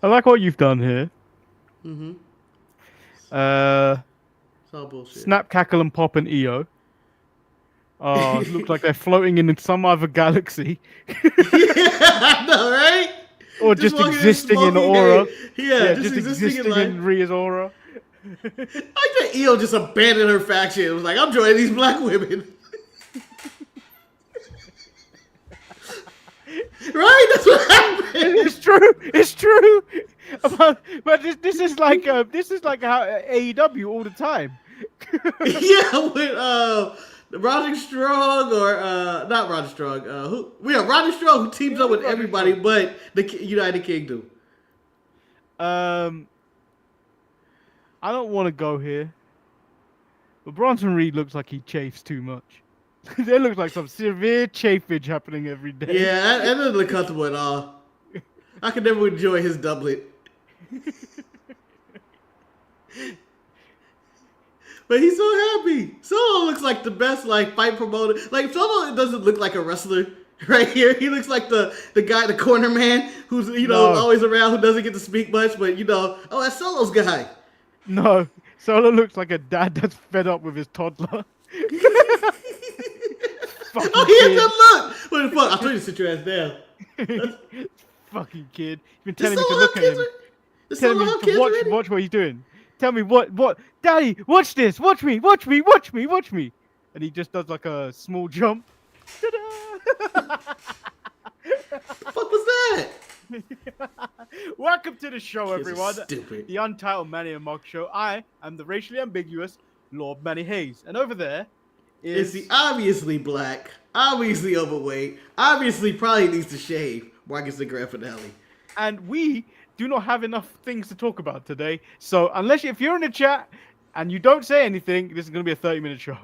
I like what you've done here. Mm-hmm. Uh, It's all bullshit. Snap, Cackle, and Pop and EO. Look like they're floating in some other galaxy, Yeah, I know, right? or Just just walking in existing in smoking. aura. Yeah, Yeah, just just existing in existing life. in Ria's aura. I think EO just abandoned her faction. It was like, I'm joining these black women. Right? That's what happened. It's true. It's true. But this is like how AEW all the time. Yeah, with Roderick Strong or not Roderick Strong. Roderick Strong who teams It up is with Roderick everybody Strong. but the United Kingdom. Um, I don't want to go here, but Bronson Reed looks like he chafes too much. There looks like some severe chafage happening every day. Yeah, that doesn't look comfortable at all. I could never enjoy his doublet. But he's so happy. Solo looks like the best like fight promoter. Like Solo doesn't look like a wrestler right here. He looks like the guy, the corner man, who's No. always around, who doesn't get to speak much, but oh, that's Solo's guy. No, Solo looks like a dad that's fed up with his toddler. Fucking Oh, he kid. has that look. What the fuck? I told you to sit your ass down. Fucking kid. You've been Does telling me to Solo look have at kids? him. Does Telling Solo me have to kids already? watch what he's doing. Tell me what Daddy, watch this, watch me. And he just does like a small jump. Ta-da! The fuck was that? Welcome to the show, Kids are everyone. stupid. The Untitled Manny and Mark show. I am the racially ambiguous Lord Manny Hayes. And over there Is is the obviously black, obviously overweight, obviously probably needs to shave Marcus the Grand Finale. and we do not have enough things to talk about today. So if you're in the chat and you don't say anything, this is going to be a 30-minute show.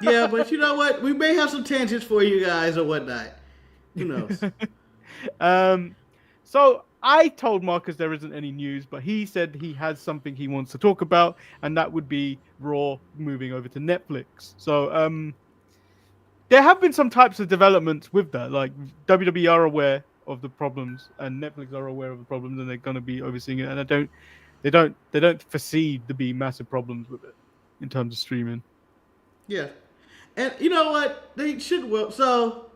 Yeah, but you know what? We may have some tangents for you guys or whatnot. Who knows? So I told Marcus there isn't any news, but he said he has something he wants to talk about, and that would be Raw moving over to Netflix. So there have been some types of developments with that. Like WWE are aware of the problems, and Netflix are aware of the problems, and they're going to be overseeing it. And they don't foresee to be massive problems with it in terms of streaming. Yeah. And you know what? They should will. So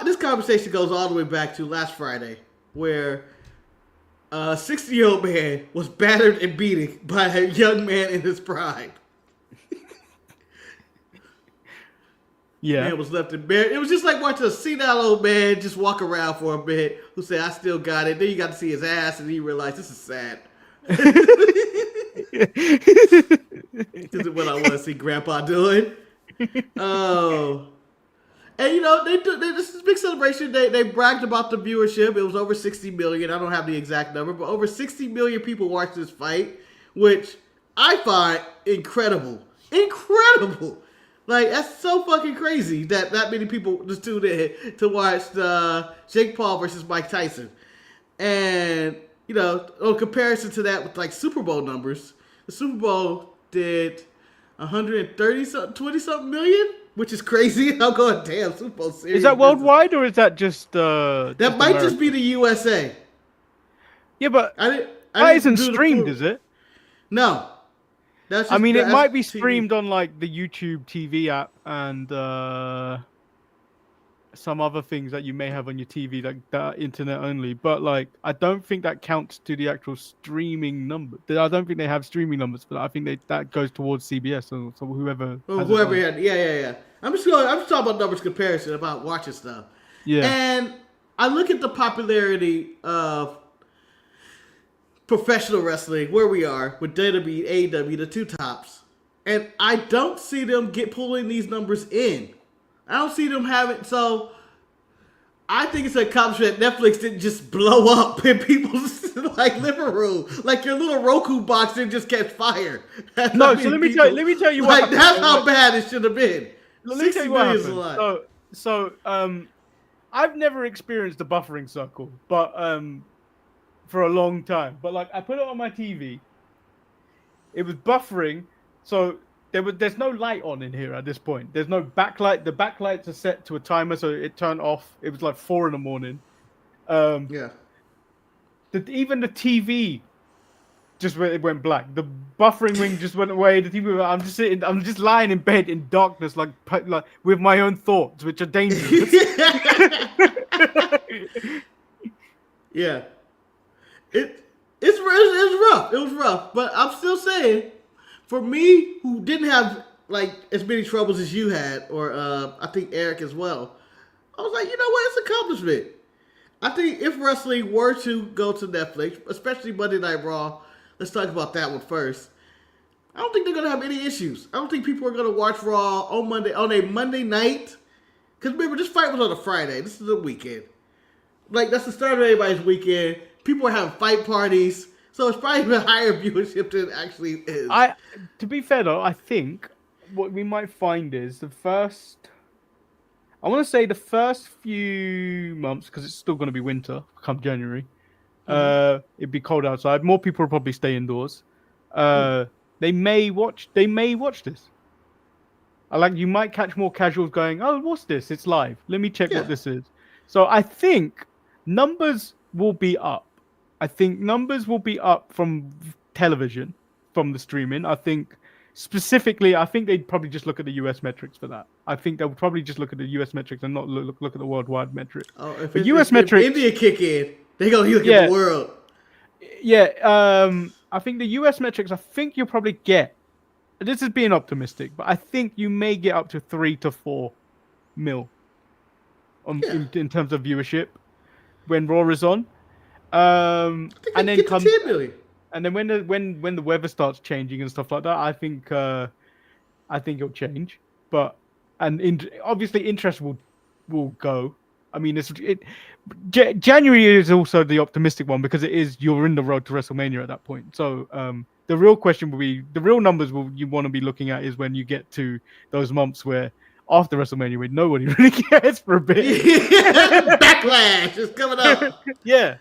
this conversation goes all the way back to last Friday, where a 60-year-old man was battered and beaten by a young man in his prime. Yeah. Man was left in bed. It was just like watching a senile old man just walk around for a bit who said, I still got it. Then you got to see his ass and he realized this is sad. This is what I want to see Grandpa doing. Oh. And this is a big celebration. They bragged about the viewership. It was over 60 million. I don't have the exact number, but over 60 million people watched this fight, which I find incredible. Incredible. Like, that's so fucking crazy that many people just tuned in to watch the Jake Paul versus Mike Tyson. And, on comparison to that with like Super Bowl numbers, the Super Bowl did 20-something million, which is crazy. I'm going, damn, Super Bowl series. Is that worldwide or is that just That might America? just be the USA. Yeah, but that isn't streamed, is it? No. That's just, I mean, it might be TV. streamed on like the YouTube TV app and some other things that you may have on your TV, like that internet only. But like, I don't think that counts to the actual streaming number. I don't think they have streaming numbers for that. I think that goes towards CBS or so whoever. Or has whoever it on. had, yeah. I'm just talking about numbers comparison about watching stuff. Yeah. And I look at the popularity of professional wrestling, where we are with WWE, AEW, the two tops, and I don't see them pulling these numbers in. I don't see them having. So I think it's an accomplishment that Netflix didn't just blow up in people's like living room, like your little Roku box didn't just catch fire. No, so let me tell you what like that's how bad it should have been. Let me tell you what happened. So I've never experienced the buffering circle, but for a long time. But like I put it on my TV, it was buffering, so there's no light on in here at this point. There's no backlight. The backlights are set to a timer, so it turned off. It was like 4 a.m. Yeah. even the TV it went black. The buffering ring just went away. The TV. I'm just lying in bed in darkness, like with my own thoughts, which are dangerous. Yeah, it's rough. It was rough, but I'm still saying, for me, who didn't have like as many troubles as you had, or I think Eric as well, I was like, you know what, it's an accomplishment. I think if wrestling were to go to Netflix, especially Monday Night Raw, let's talk about that one first. I don't think they're gonna have any issues. I don't think people are gonna watch Raw on a Monday night. Because remember, this fight was on a Friday. This is a weekend. Like, that's the start of everybody's weekend. People are having fight parties. So it's probably even higher viewership than it actually is. To be fair, though, I think what we might find is the first few months, because it's still going to be winter come January. It'd be cold outside. More people will probably stay indoors. They may watch this. You might catch more casuals going, oh, what's this? It's live. Let me check what this is. So I think numbers will be up. I think numbers will be up from television, from the streaming. I think specifically, they'd probably just look at the US metrics for that. I think they'll probably just look at the US metrics and not look at the worldwide metrics. Oh, if metrics, if India kick in, they're going to look at the world. Yeah, I think the US metrics, I think you'll probably get, this is being optimistic, but I think you may get up to 3 to 4 mil in terms of viewership when Raw is on. And then get to 10 million. And then when the weather starts changing and stuff like that, I think it'll change. But obviously interest will go. I mean, January is also the optimistic one because you're in the road to WrestleMania at that point. So the real question will be, the real numbers you want to be looking at is when you get to those months where after WrestleMania, where nobody really cares for a bit. Backlash is coming up. Yeah.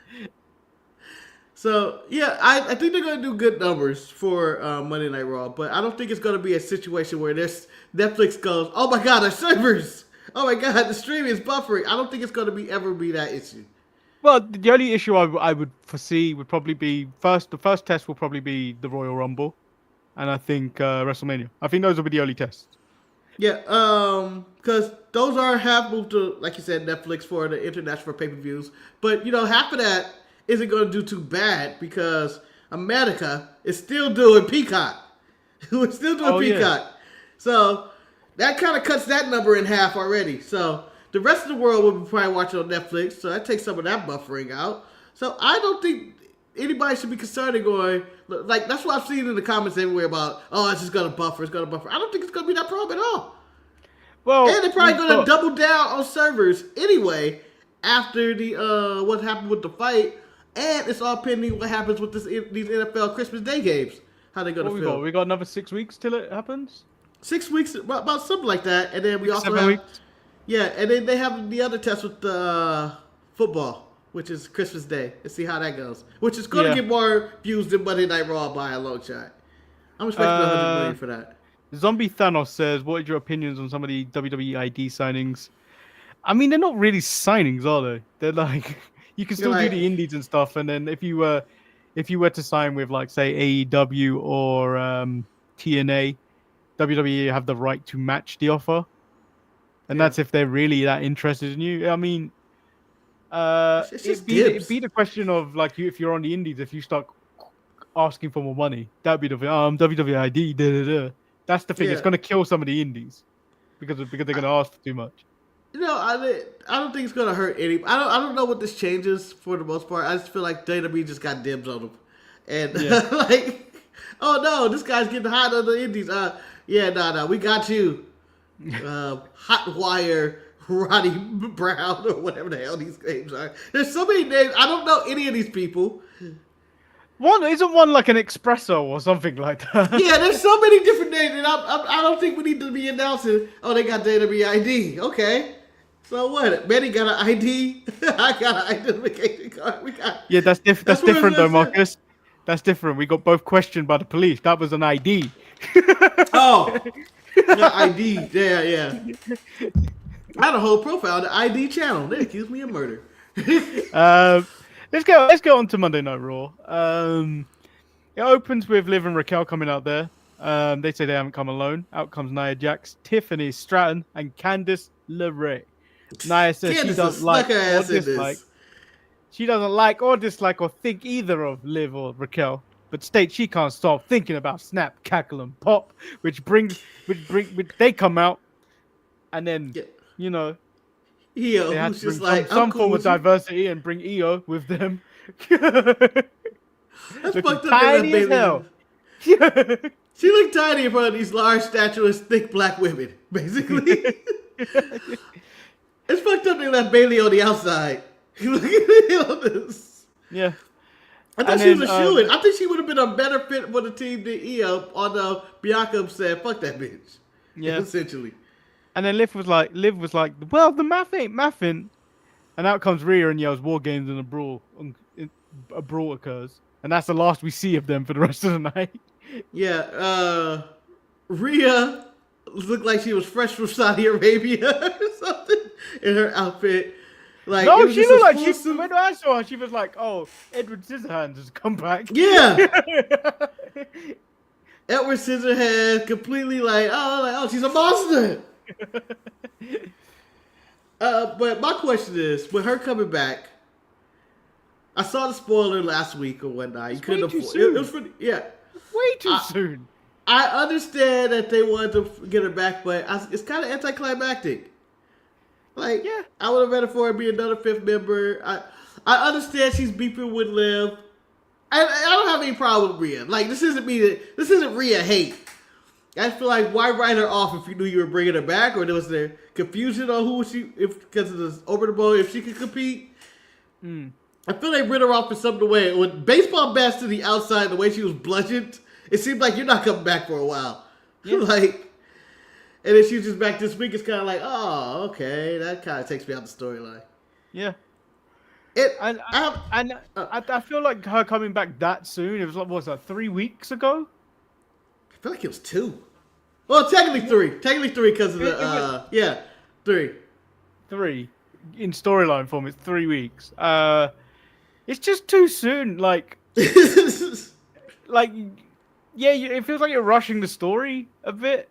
So, yeah, I think they're going to do good numbers for Monday Night Raw, but I don't think it's going to be a situation where Netflix goes, oh my God, our servers! Oh my God, the streaming is buffering. I don't think it's going to ever be that issue. Well, the only issue I would foresee would probably be the first test will probably be the Royal Rumble, and I think WrestleMania. I think those will be the early tests. Yeah, because those are half moved to, like you said, Netflix for the international pay-per-views. But, half of that isn't going to do too bad because America is still doing Peacock. We're still doing Peacock. Yeah. So that kind of cuts that number in half already. So the rest of the world will be probably watching on Netflix. So that takes some of that buffering out. So I don't think anybody should be concerned and going, like, that's what I've seen in the comments everywhere about, oh, it's just going to buffer. It's going to buffer. I don't think it's going to be that problem at all. Well, and they're probably going to double down on servers anyway after the what happened with the fight. And it's all pending what happens with these NFL Christmas Day games. How they going to feel. We got another 6 weeks till it happens? 6 weeks, about something like that. And then we also 7 weeks. Yeah, and then they have the other test with football, which is Christmas Day. Let's see how that goes. Which is going to get more views than Monday Night Raw by a long shot. I'm expecting 100 million for that. Zombie Thanos says, what are your opinions on some of the WWE ID signings? I mean, they're not really signings, are they? They're like... You can still do the indies and stuff, and then if you were to sign with, like, say, AEW or TNA, WWE have the right to match the offer, and that's if they're really that interested in you. I mean, it'd be the question of, like, if you're on the indies, if you start asking for more money, that'd be the WWE ID. That's the thing. Yeah. It's going to kill some of the indies because they're going to ask for too much. I don't think it's gonna hurt any. I don't know what this changes for the most part. I just feel like WWE just got dibs on them, and like, oh no, this guy's getting hot on the indies. No, we got you, Hot Wire, Roddy Brown, or whatever the hell these names are. There's so many names. I don't know any of these people. Isn't one like an espresso or something like that? Yeah, there's so many different names, and I don't think we need to be announcing. Oh, they got WWE ID. Okay. So what? Manny got an ID. I got an identification card. That's different though, Marcus. That's different. We got both questioned by the police. That was an ID. Oh, the ID. Yeah. I had a whole profile on the ID channel. They accused me of murder. let's get on to Monday Night Raw. It opens with Liv and Raquel coming out there. They say they haven't come alone. Out comes Nia Jax, Tiffany Stratton, and Candice LeRae. Nia says she doesn't like or dislike. She doesn't like or dislike or think either of Liv or Raquel, but states she can't stop thinking about Snap, Cackle, and Pop, which they come out, and then you know. Io, they had who's to just bring like some form of diversity and bring Io with them. That's fucked up. Tiny as hell. She looked tiny in front of these large, statuesque, thick black women. Basically, it's fucked up. They left Bailey on the outside. Look at this. Yeah. I thought she was a shoo-in. I think she would have been a better fit for the team than Io. Although Bianca said, "Fuck that bitch." Yeah. Essentially. And then Liv was like, well, the math ain't mathing. And out comes Rhea and yells War Games and a brawl occurs. And that's the last we see of them for the rest of the night. Yeah, Rhea looked like she was fresh from Saudi Arabia or something in her outfit. Like, no, she looked like when I saw her, she was like, oh, Edward Scissorhands has come back. Yeah. Edward Scissorhands completely oh, she's a monster. But my question is, with her coming back, I saw the spoiler last week or whatnot. You couldn't afford it. It was way too soon. I understand that they wanted to get her back, but it's kind of anticlimactic. Like, yeah, I would have rather for her be another fifth member. I understand she's beefing with Liv. I don't have any problem with Rhea. Like, this isn't Rhea hate. I feel like, why write her off if you knew you were bringing her back, or was there confusion on who she, because of this over the ball, if she could compete? I feel they rid her off in some way. With baseball bats to the outside, the way she was bludgeoned, it seemed like you're not coming back for a while. Yeah. And then she's just back this week. It's kind of like, oh, okay, that kind of takes me out the storyline. Yeah. I feel like her coming back that soon. It was like, what was that, 3 weeks ago? I feel like it was 2. Well, technically 3. Technically 3 because of the 3. 3 in storyline form. It's 3 weeks. It's just too soon. Like, it feels like you're rushing the story a bit.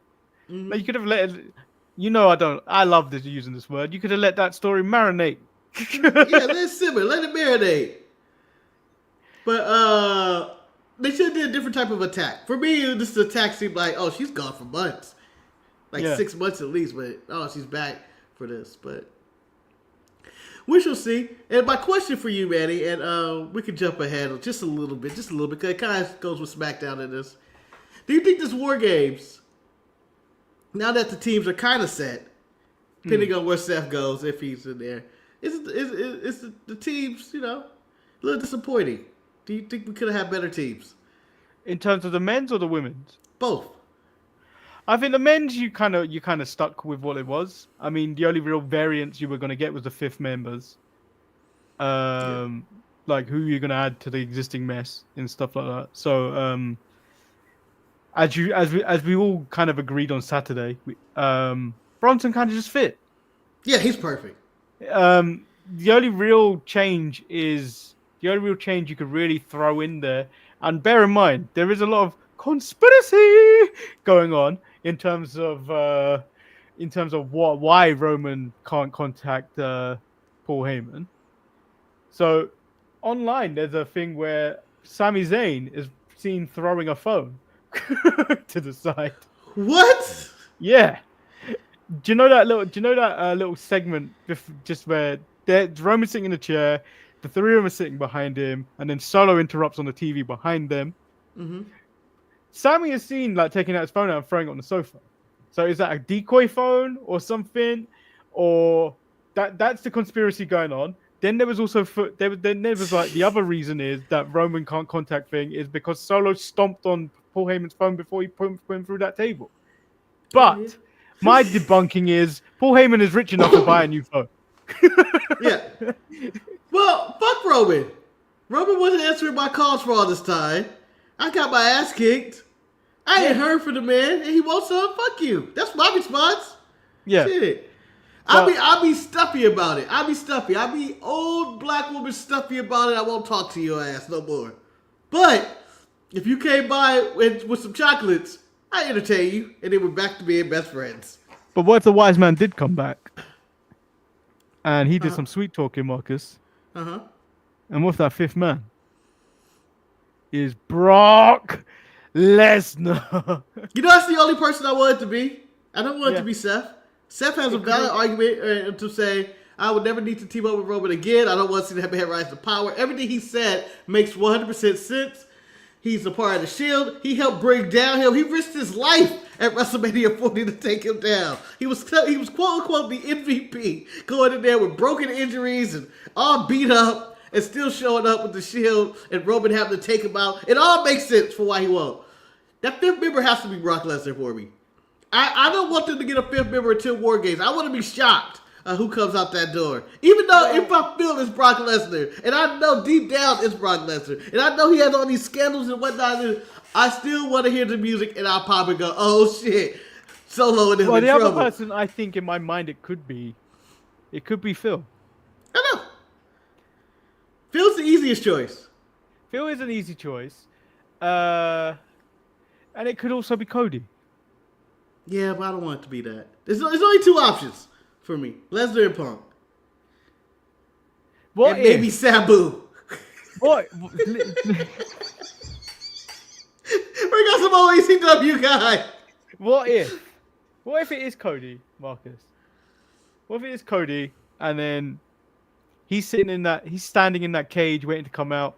Mm-hmm. Like, you could have let it. I love this using this word. You could have let that story marinate. Let it simmer. Let it marinate. But they should have did a different type of attack. For me, this attack seemed like, oh, she's gone for months. 6 months at least, but oh, she's back for this. But we shall see. And my question for you, Manny, and we can jump ahead just a little bit, because it kind of goes with SmackDown in this. Do you think this War Games, now that the teams are kind of set, depending on where Seth goes, if he's in there, is the teams, a little disappointing? Do you think we could have had better teams? In terms of the men's or the women's? Both. I think the men's, you kind of stuck with what it was. I mean, the only real variance you were going to get was the 5th members. Like who you're going to add to the existing mess and stuff like that. So, as we all kind of agreed on Saturday, Bronson kind of just fit. Yeah, he's perfect. The only real change you could really throw in there, and bear in mind there is a lot of conspiracy going on in terms of why Roman can't contact Paul Heyman. So online there's a thing where Sami Zayn is seen throwing a phone to the side. What? Yeah. Do you know that little segment just where Roman's sitting in a chair, the 3 of them are sitting behind him, and then Solo interrupts on the TV behind them. Mm-hmm. Sammy is seen taking out his phone out and throwing it on the sofa. So is that a decoy phone or something, or that's the conspiracy going on? Then there was also the other reason is that Roman can't contact thing is because Solo stomped on Paul Heyman's phone before he put him through that table. But my debunking is Paul Heyman is rich enough to buy a new phone. Yeah. Well, fuck Roman. Roman wasn't answering my calls for all this time. I got my ass kicked. I ain't heard from the man, and he wants some. Fuck you. That's my response. Yeah. Shit. I'll be stuffy about it. I'll be stuffy. I'll be old black woman stuffy about it. I won't talk to your ass no more. But if you came by with some chocolates, I entertain you, and then we're back to being best friends. But what if the wise man did come back? And he did some sweet talking, Marcus. Uh-huh. And what if that fifth man is Brock Lesnar? You know, that's the only person I want it to be. I don't want it to be Seth. Seth has a valid argument to say, I would never need to team up with Roman again. I don't want to see that man rise to power. Everything he said makes 100% sense. He's a part of the Shield. He helped bring down him. He risked his life at WrestleMania 40 to take him down. He was quote unquote the MVP, going in there with broken injuries and all beat up and still showing up with the Shield and Roman having to take him out. It all makes sense for why he won't. That fifth member has to be Brock Lesnar for me. I don't want them to get a fifth member until WarGames. I want to be shocked who comes out that door. Even though if I feel it's Brock Lesnar, and I know deep down it's Brock Lesnar, and I know he has all these scandals and whatnot, I still want to hear the music, and I'll pop and go, oh shit, Solo and them in trouble. Other person I think in my mind it could be Phil. I know. Phil's the easiest choice. Phil is an easy choice. And it could also be Cody. Yeah, but I don't want it to be that. There's only two options for me. Lesnar and Punk. And maybe Sabu. What? We got some OECW guy. What if it is Cody, Marcus? What if it is Cody and then he's standing in that cage waiting to come out.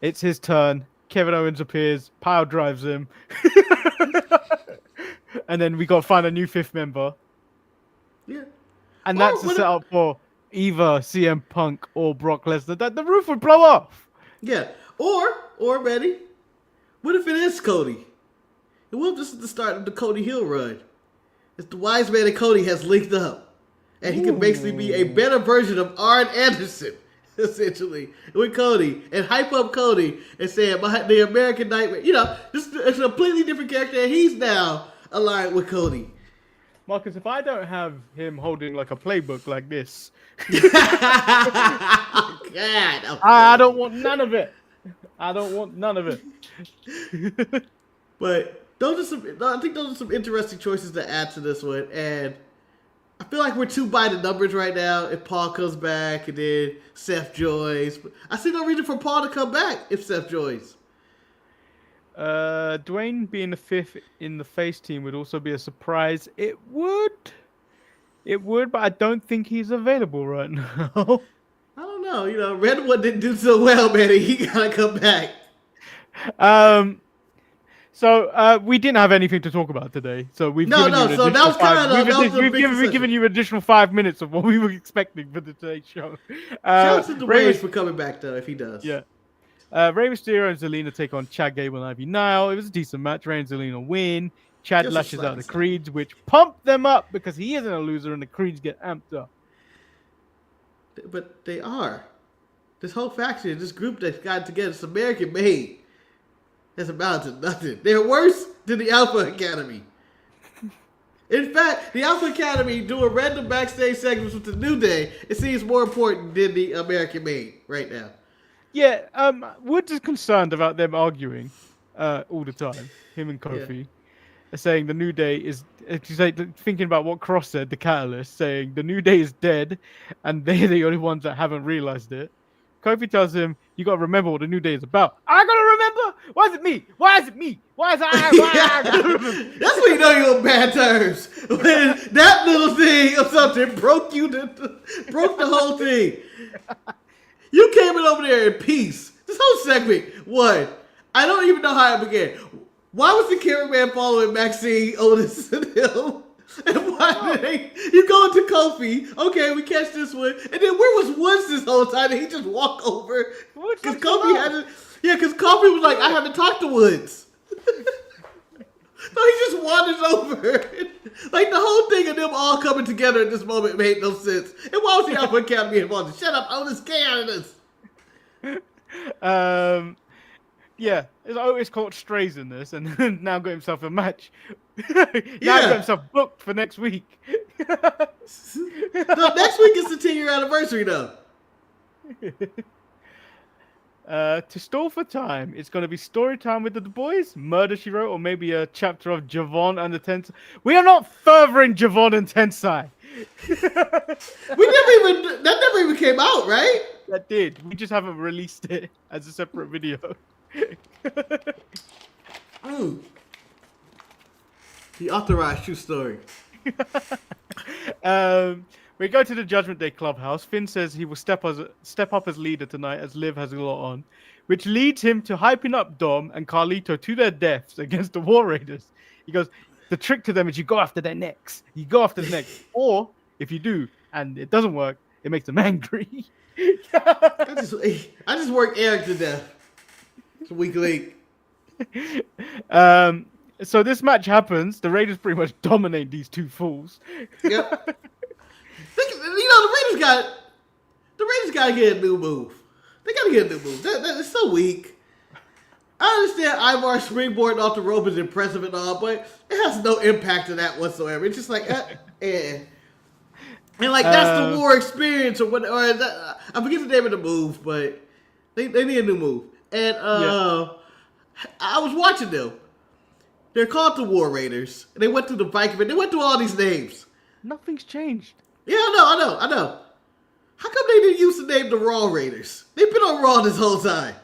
It's his turn. Kevin Owens appears, pile drives him. And then we got to find a new fifth member. Yeah. And that's the setup for either CM Punk or Brock Lesnar. That the roof would blow off. Yeah. Or ready? What if it is Cody? And what if this is the start of the Cody Hill run? It's the wise man and Cody has linked up. And he can basically be a better version of Arn Anderson, essentially, with Cody. And hype up Cody and say, the American Nightmare. You know, this is a completely different character, and he's now aligned with Cody. Marcus, if I don't have him holding like a playbook like this, God, I don't want none of it. I don't want none of it. But I think those are some interesting choices to add to this one, and I feel like we're too by the numbers right now. If Paul comes back and then Seth joins, but I see no reason for Paul to come back if Seth joins. Dwayne being the fifth in the face team would also be a surprise. It would, but I don't think he's available right now. I don't know. You know, Redwood didn't do so well, man. He gotta come back. So we didn't have anything to talk about today. So we've given you additional 5 minutes of what we were expecting for today's show. Shout out to Dwayne for coming back though, if he does. Yeah. Rey Mysterio and Zelina take on Chad Gable and Ivy Nile. It was a decent match. Rey and Zelina win. Chad lashes out the Creeds, which pumped them up because he isn't a loser and the Creeds get amped up. But they are. This whole faction, this group that got together, it's American made. That's amounted to nothing. They're worse than the Alpha Academy. In fact, the Alpha Academy doing random backstage segments with the New Day, it seems more important than the American made right now. Yeah, Woods is concerned about them arguing all the time, him and Kofi, saying the New Day is, she's like, thinking about what Cross said, the Catalyst, saying the New Day is dead, and they're the only ones that haven't realized it. Kofi tells him, you got to remember what the New Day is about. I got to remember? Why is it me? Why is it me? Why is I gotta remember? That's when you know you're on bad terms. When that little thing or something broke broke the whole thing. You came in over there in peace. This whole segment, I don't even know how it began. Why was the cameraman following Maxine, Otis, and him? And why did you go into Kofi? Okay, we catch this one. And then where was Woods this whole time? Did he just walk over? Because Kofi because Kofi was like, I haven't talked to Woods. So he just wanders over. Like the whole thing of them all coming together at this moment made no sense. And why was the Alpha Academy involved? Shut up, Otis, get out of this. Yeah, Otis caught strays in this, and now got himself a match. Now got himself booked for next week. So next week is the 10-year anniversary, though. To stall for time, it's going to be story time with the boys, Murder She Wrote, or maybe a chapter of Javon and the Tensai. We are not furthering Javon and Tensai. That never even came out, right? That did. We just haven't released it as a separate video. The authorized true story. We go to the Judgment Day clubhouse. Finn says he will step up as leader tonight, as Liv has a lot on, which leads him to hyping up Dom and Carlito to their deaths against the War Raiders. He goes, the trick to them is you go after their necks. You go after the necks. Or, if you do, and it doesn't work, it makes them angry. I just worked Eric to death. It's a week late. So this match happens. The Raiders pretty much dominate these two fools. Yep. The Raiders got to get a new move. They got to get a new move. It's so weak. I understand Ivar's springboard off the rope is impressive and all, but it has no impact to that whatsoever. It's just like, And like, that's the war experience or what, I forget the name of the move, but they need a new move. And I was watching them. They're called the War Raiders. And they went through the Viking, they went through all these names. Nothing's changed. Yeah, I know. How come they didn't use the name the Raw Raiders? They've been on Raw this whole time.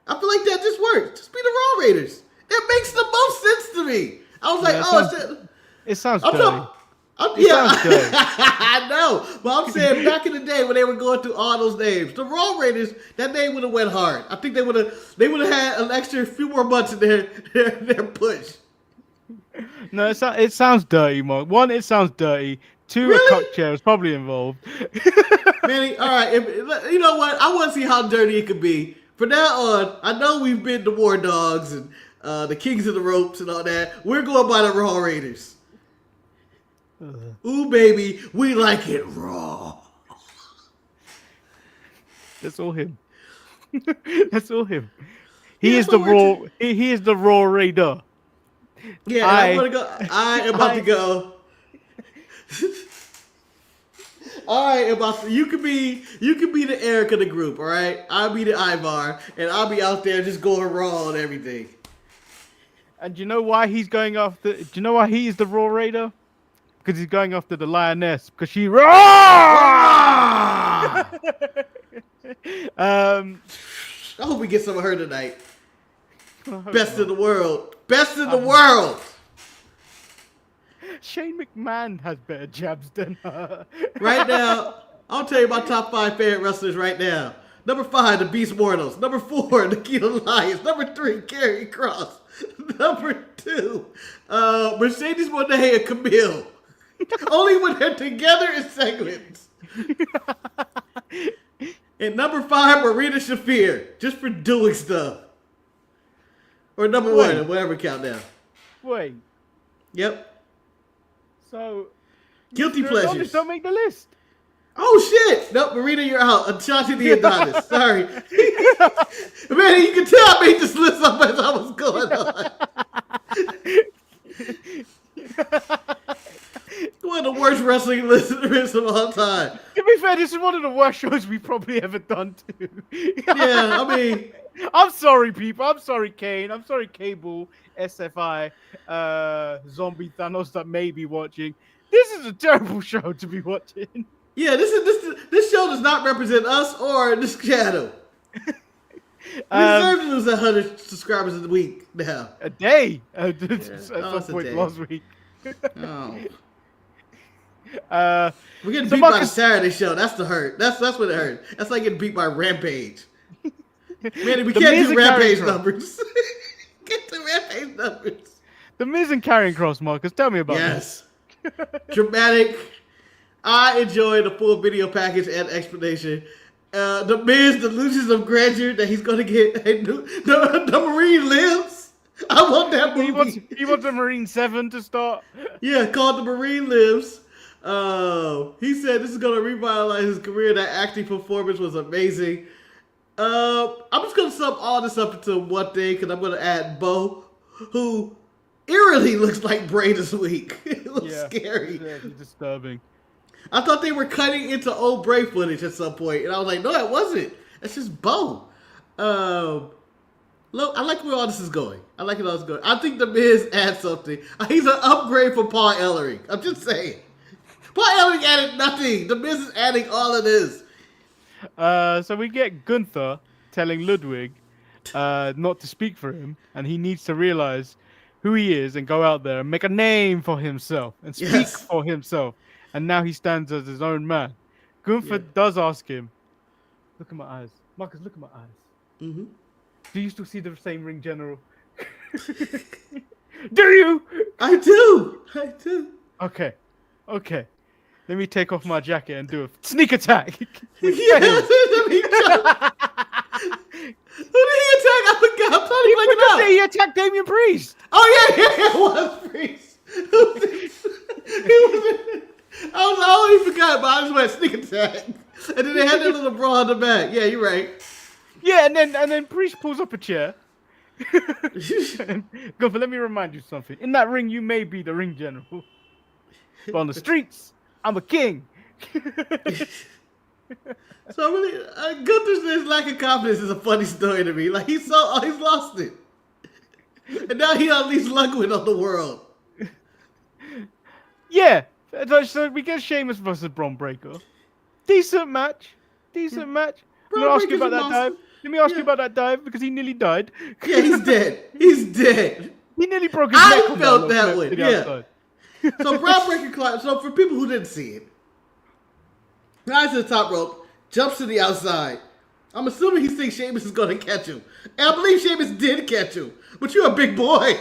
I feel like that just worked. Just be the Raw Raiders. That makes the most sense to me. I was like, it sounds dirty. I know. But I'm saying back in the day when they were going through all those names, the Raw Raiders, that name would have went hard. I think they would have had an extra few more months in their push. No, it sounds dirty, Mark. One, it sounds dirty. Two, really? A cock chair is probably involved. Manny, all right. You know what? I want to see how dirty it could be. From now on, I know we've been the War Dogs and the Kings of the Ropes and all that. We're going by the Raw Raiders. Ooh, baby, we like it raw. That's all him. That's all him. He is the Raw. He is the Raw Raider. Yeah, I'm gonna go. I am about to go. All right, you could be the Eric of the group. All right, I'll be the Ivar, and I'll be out there just going raw and everything. And do you know why he's going after? Do you know why he is the Raw Raider? Because he's going after the Lioness. Because she raw. I hope we get some of her tonight. Best in the world. Best in the world. Shane McMahon has better jabs than her. Right now, I'll tell you my top 5 favorite wrestlers right now. Number 5, the Beast Mortals. Number 4, Nikita Lyons. Number 3, Karrion Kross. Number 2, Mercedes Moné and Camille. Only when they're together in segments. And number 5, Marina Shafir. Just for doing stuff. Or number 1, whatever countdown. Wait. Yep. So, guilty pleasures. Don't make the list. Oh shit! Nope, Marina, you're out. Ashanti the Adonis. Sorry. Man, you can tell I made this list up as I was going on. One of the worst wrestling listeners of all time. To be fair, this is one of the worst shows we've probably ever done too. Yeah, I mean, I'm sorry, people. I'm sorry, Kane. I'm sorry, Cable, SFI, Zombie Thanos that may be watching. This is a terrible show to be watching. Yeah, this show does not represent us or this channel. We deserve to lose 100 subscribers a week now. A day. At some point last week. Oh. We're getting beat by the Saturday show. That's the hurt. That's what it hurt. That's like getting beat by Rampage. Man, we can't do Rampage numbers. Get the Rampage numbers. The Miz and Karrion Kross, Marcus. Tell me about this. Dramatic. I enjoy the full video package and explanation. The Miz, the illusions of grandeur that he's going to get. The Marine lives. I want that movie. He wants the Marine 7 to start. Yeah, called The Marine Lives. He said this is going to revitalize his career. That acting performance was amazing. I'm just going to sum all this up into one thing because I'm going to add Bo, who eerily looks like Bray this week. It looks scary. Yeah, it's disturbing. I thought they were cutting into old Bray footage at some point, and I was like, no, that wasn't. That's just Bo. Look, I like where all this is going. I like where all this is going. I think The Miz adds something. He's an upgrade for Paul Ellering. I'm just saying. Paul Ellering added nothing. The Miz is adding all of this. So we get Gunther telling Ludwig not to speak for him, and he needs to realize who he is and go out there and make a name for himself and speak for himself. And now he stands as his own man. Gunther does ask him, look at my eyes. Marcus, look at my eyes. Mm-hmm. Do you still see the same ring general? Do you? I do. I do. Okay. Let me take off my jacket and do a sneak attack. Who did he attack? I forgot. He attacked Damian Priest. Oh yeah, it was Priest. I always forgot, but I just went sneak attack, and then they had that little brawl in the back. Yeah, you're right. Yeah, and then Priest pulls up a chair. Gunther, let me remind you something. In that ring, you may be the ring general, but on the streets, I'm a king. So really, Gunther's lack of confidence is a funny story to me. Like he's lost it, and now he unleashed Ludwig on the world. Yeah, so we get Sheamus versus Braun Breaker. Decent match. Let me ask you about that dive. Let me ask you about that dive because he nearly died. Yeah, he's dead. He's dead. He nearly broke his neck. I felt that one. Yeah. So Braun Breaker climbs. So for people who didn't see it, rises to the top rope, jumps to the outside. I'm assuming he thinks Sheamus is going to catch him. And I believe Sheamus did catch him. But you're a big boy.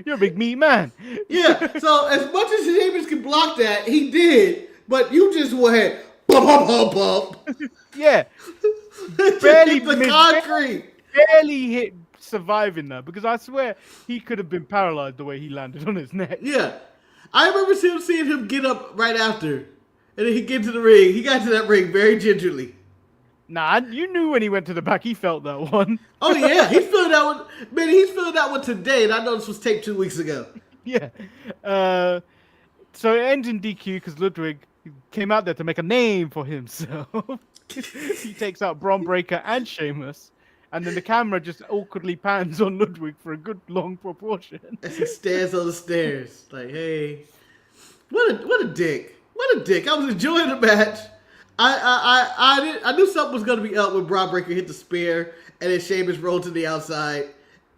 You're a big meat man. Yeah. So as much as Sheamus can block that, he did. But you just went bump, bump, bump, bump. Yeah. Barely hit the concrete. Barely hit surviving that because I swear he could have been paralyzed the way he landed on his neck. Yeah. I remember seeing him get up right after. And then he get to the ring. He got to that ring very gingerly. Nah, you knew when he went to the back, he felt that one. Oh, yeah. He's feeling that one. Man, he's feeling that one today. And I know this was taped 2 weeks ago. Yeah. So it ends in DQ because Ludwig came out there to make a name for himself. He takes out Braun Breaker and Sheamus. And then the camera just awkwardly pans on Ludwig for a good long proportion. As he stands on the stairs. Like, hey. What a dick. What a dick. I was enjoying the match. I knew something was going to be up when Braun Breaker hit the spear. And then Sheamus rolled to the outside.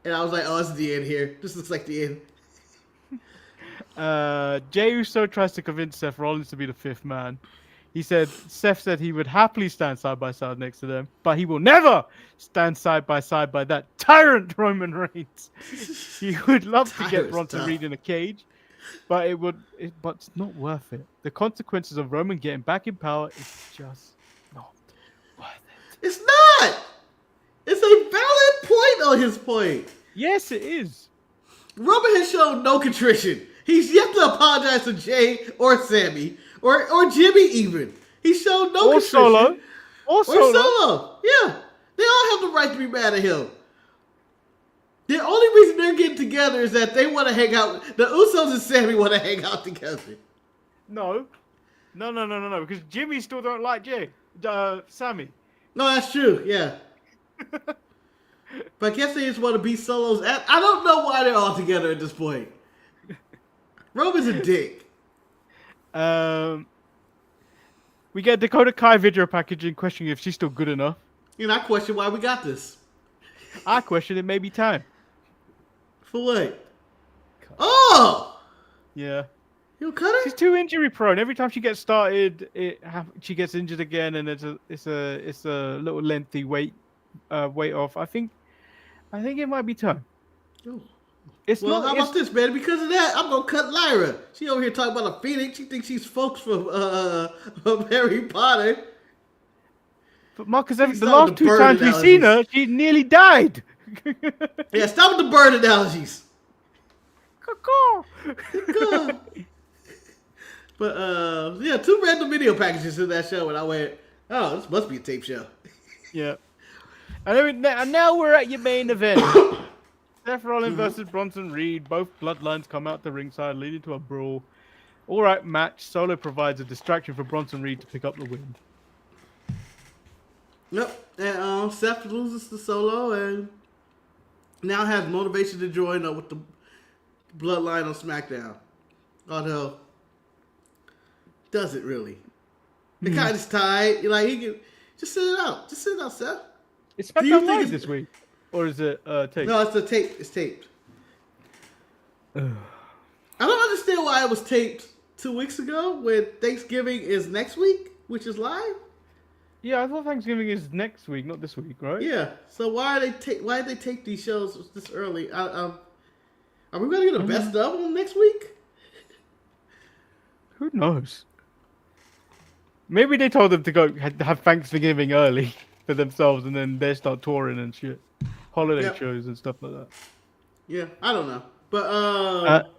And I was like, oh, it's the end here. This looks like the end. Jey Uso tries to convince Seth Rollins to be the fifth man. Seth said he would happily stand side by side next to them, but he will never stand side by that tyrant Roman Reigns. He would love to get Bronson Reed in a cage, but but it's not worth it. The consequences of Roman getting back in power is just not worth it. It's not. It's a valid point on his point. Yes, it is. Roman has shown no contrition. He's yet to apologize to Jay or Sammy or Jimmy even. He showed no contrition. Or Solo. Yeah. They all have the right to be mad at him. The only reason they're getting together is that they want to hang out. The Usos and Sammy want to hang out together. No. Because Jimmy still don't like Sammy. No, that's true. Yeah. But I guess they just want to be Solos. I don't know why they're all together at this point. Roman's a dick. We get Dakota Kai video package in questioning if she's still good enough. And I question why we got this. I question it may be time. For what? Oh! Yeah. You cut her? She's too injury prone. Every time she gets started, she gets injured again, and it's a little lengthy wait off. I think it might be time. Oh. How about this, man? Because of that, I'm gonna cut Lyra. She over here talking about a phoenix. She thinks she's folks from Harry Potter. But Marcus, the last 2 times we've seen her, she nearly died. Yeah, stop with the bird analogies. But yeah, 2 random video packages in that show, and I went, oh, this must be a tape show. Yeah. And now we're at your main event. Seth Rollins versus Bronson Reed. Both bloodlines come out to ringside, leading to a brawl. All right, match. Solo provides a distraction for Bronson Reed to pick up the win. Yep. And Seth loses to Solo and now has motivation to join up with the bloodline on SmackDown. Although, does it really? The kind is tied. Like, he can just sit it out. Just sit it out, Seth. It's SmackDown Live this week, or is it taped? No, it's taped. It's taped. I don't understand why it was taped 2 weeks ago when Thanksgiving is next week, which is live. Yeah, I thought Thanksgiving is next week, not this week, right? Yeah. So why did they tape these shows this early? Are we gonna get a best of them next week? Who knows? Maybe they told them to go have Thanksgiving early for themselves, and then they start touring and shit, holiday shows and stuff like that. Yeah, I don't know, but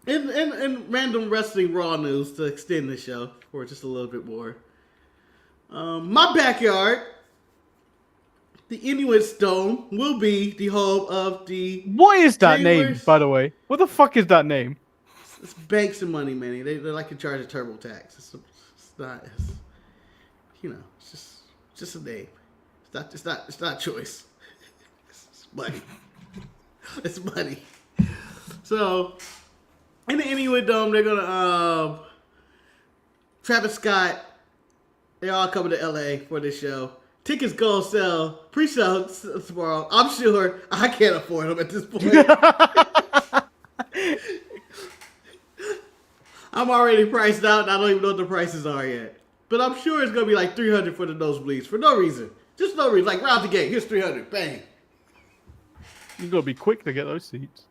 in random wrestling Raw news to extend the show for just a little bit more. My backyard, the Inuit Dome, will be the home of the. What is that name, by the way? What the fuck is that name? It's banks of money, Manny. They like to charge a turbo tax. It's not. It's just a name. It's not a choice. It's money. It's money. So, in the Inuit Dome, they're gonna Travis Scott. They all coming to LA for this show. Tickets go sell, pre-sale tomorrow. I'm sure I can't afford them at this point. I'm already priced out, and I don't even know what the prices are yet. But I'm sure it's gonna be like $300 for the nosebleeds for no reason, just no reason. Like right out the gate, here's $300, bang. You gotta be quick to get those seats.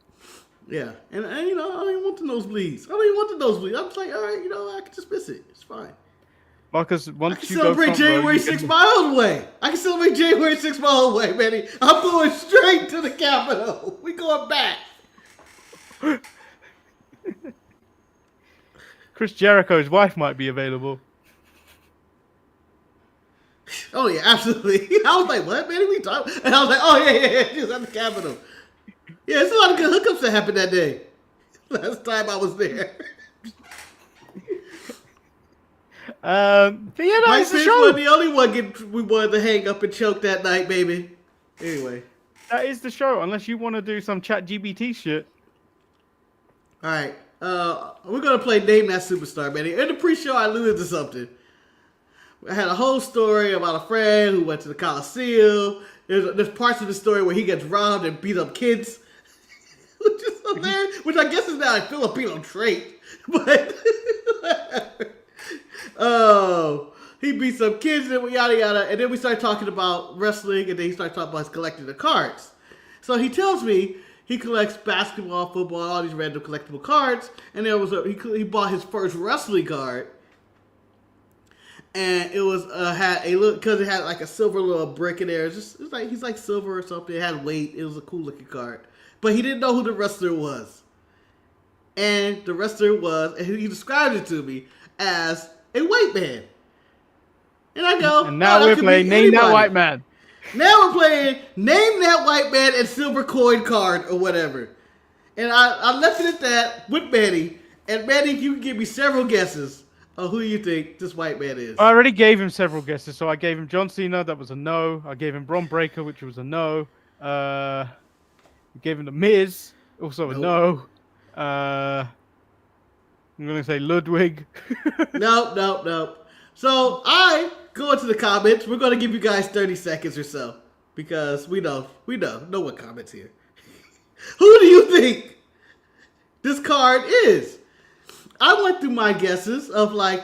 Yeah, and I don't even want the nosebleeds. I'm just like, all right, I can just miss it. It's fine. Because once I can you celebrate January 6 my own way. I can celebrate January 6 my own way, Manny. I'm going straight to the Capitol. We going back. Chris Jericho's wife might be available. Oh yeah, absolutely. I was like, what, Manny? We talking? And I was like, oh yeah. She was at the Capitol. Yeah, there's a lot of good hookups that happened that day. Last time I was there. But yeah, Mike it's the Spence show. was the only one we wanted to hang up and choke that night, baby. Anyway. That is the show, unless you want to do some chat GBT shit. Alright. We're going to play Name That Superstar, Manny. In the pre-show, I alluded to something. I had a whole story about a friend who went to the Coliseum. There's parts of the story where he gets robbed and beat up kids. Which is hilarious. Which I guess is now a Filipino trait. But... Oh, he beat some kids and yada yada, and then we started talking about wrestling, and then he started talking about his collecting the cards. So he tells me he collects basketball, football, all these random collectible cards, and there was he bought his first wrestling card, and it was had a look because it had like a silver little brick in there. It's like he's like silver or something. It had weight. It was a cool looking card, but he didn't know who the wrestler was, and the wrestler was, and he described it to me as a white man. And I go, and now we're playing Name That White Man. Now we're playing Name That White Man and Silver Coin Card or whatever. And I left it at that with Manny. And Manny, you can give me several guesses of who you think this white man is. I already gave him several guesses. So I gave him John Cena, that was a no. I gave him Bron Breakker, which was a no. I gave him The Miz, also a no. I'm going to say Ludwig. Nope. So I go into the comments. We're going to give you guys 30 seconds or so. Because we know what comments here. Who do you think this card is? I went through my guesses of like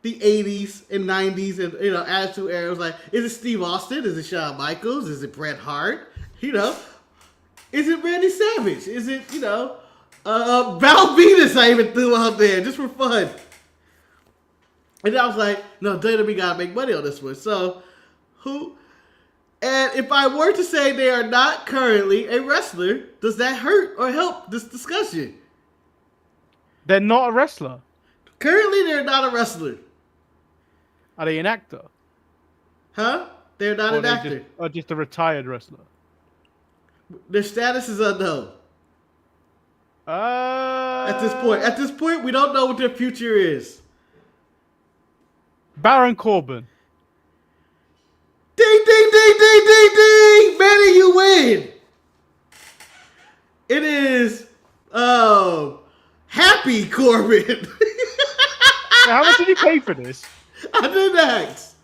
the 80s and 90s and Attitude Era. Was like, is it Steve Austin? Is it Shawn Michaels? Is it Bret Hart? Is it Randy Savage? Is it Val Venus? I even threw out there just for fun. And I was like, no, WWE gotta make money on this one. So who? And if I were to say they are not currently a wrestler, does that hurt or help this discussion? They're not a wrestler. Currently, they're not a wrestler. Are they an actor? Huh? They're not an actor. Or just a retired wrestler. Their status is unknown. At this point, we don't know what their future is. Baron Corbin. Ding, ding, ding, ding, ding, ding! Manny, you win! It is, Happy Corbin. How much did you pay for this? I didn't ask.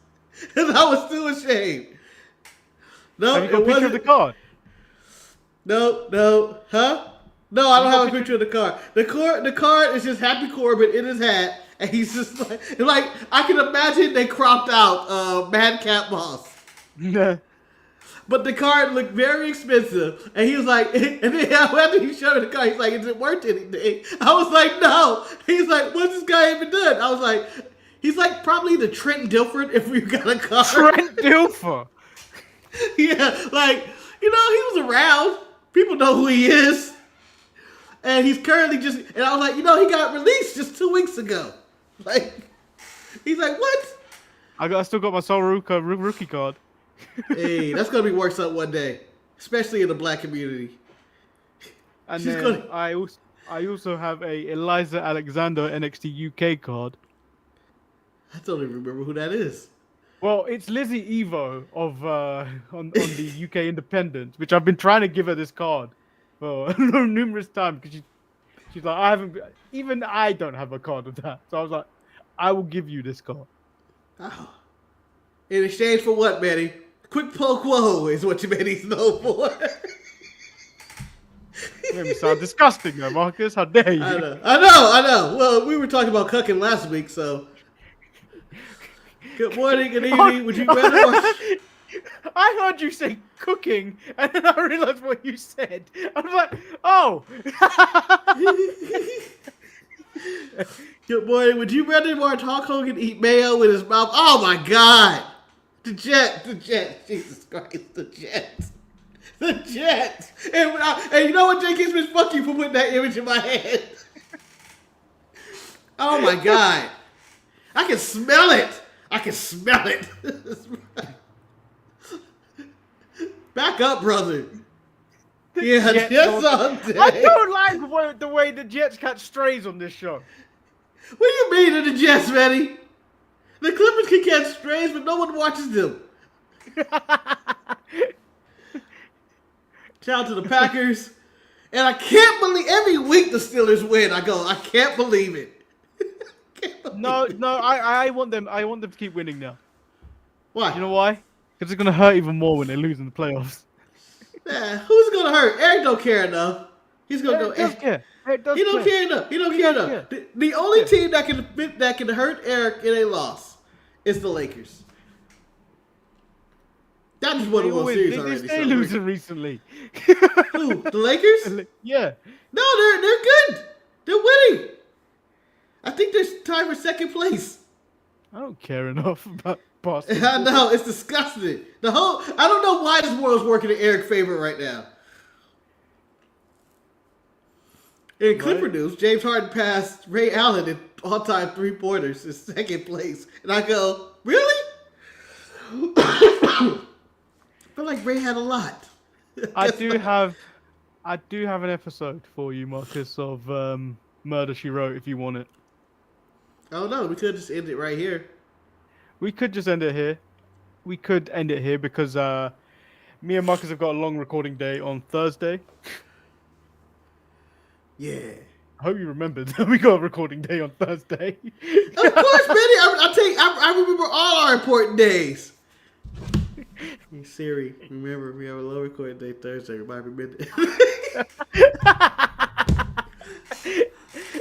And I was still ashamed. No, Have you got a picture of the card? No. Huh? No, I don't have a picture of the card. The card is just Happy Corbin in his hat, and he's just like I can imagine they cropped out Madcap Moss. Nah. But the card looked very expensive, and he was like, and then after he showed me the card, he's like, "Is it worth anything?" I was like, "No." He's like, "What's this guy even done?" I was like, "He's like probably the Trent Dilfer if we got a card." Trent Dilfer. Yeah, like he was around. People know who he is. And he's currently and I was like, he got released just 2 weeks ago. Like, he's like, what? I still got my Soul rookie card. Hey, that's going to be worth something one day. Especially in the black community. And then I also have a Eliza Alexander NXT UK card. I don't even remember who that is. Well, it's Lizzie Evo of on the UK Independent, which I've been trying to give her this card for numerous times because she's like, I don't have a card of that. So I was like, I will give you this card. Oh. In exchange for what, Manny? Quick poke whoa is what you Manny's known for. You made me sound disgusting there, Marcus. How dare you? I know. Well, we were talking about cucking last week, so. Good morning, good evening. Would you rather watch? I heard you say cooking, and then I realized what you said. I was like, oh. Good morning. Would you rather watch Hulk Hogan eat mayo with his mouth? Oh my God. The Jets. Jesus Christ, the Jets. And you know what, J.K. Smith? Fuck you for putting that image in my head. Oh my God. I can smell it. Back up, brother. Yeah, Jets all day. I don't like the way the Jets catch strays on this show. What do you mean in the Jets, Manny? The Clippers can catch strays, but no one watches them. Shout out to the Packers. And I can't believe every week the Steelers win. I can't believe it. No, I want them to keep winning now. Why? You know why? Because it's gonna hurt even more when they lose in the playoffs. Yeah, who's gonna hurt? Eric don't care enough. He's gonna go. Eric does He don't care enough. The only team that can hurt Eric in a loss is the Lakers. That just won the World Series already. They're losing recently. Who? The Lakers? Yeah. No, they're good. They're winning. I think they're tied for second place. I don't care enough about Boston. I know, it's disgusting. I don't know why this world's working in Eric's favor right now. In Clipper news, James Harden passed Ray Allen in all-time three-pointers in second place. And I go, really? I feel like Ray had a lot. I do have an episode for you, Marcus, of Murder, She Wrote, if you want it. Oh no, we could just end it right here. We could just end it here. We could end it here because me and Marcus have got a long recording day on Thursday. Yeah. I hope you remembered that we got a recording day on Thursday. Of course, Manny. I remember all our important days. Hey, Siri, remember we have a low recording day Thursday. Remind me minute.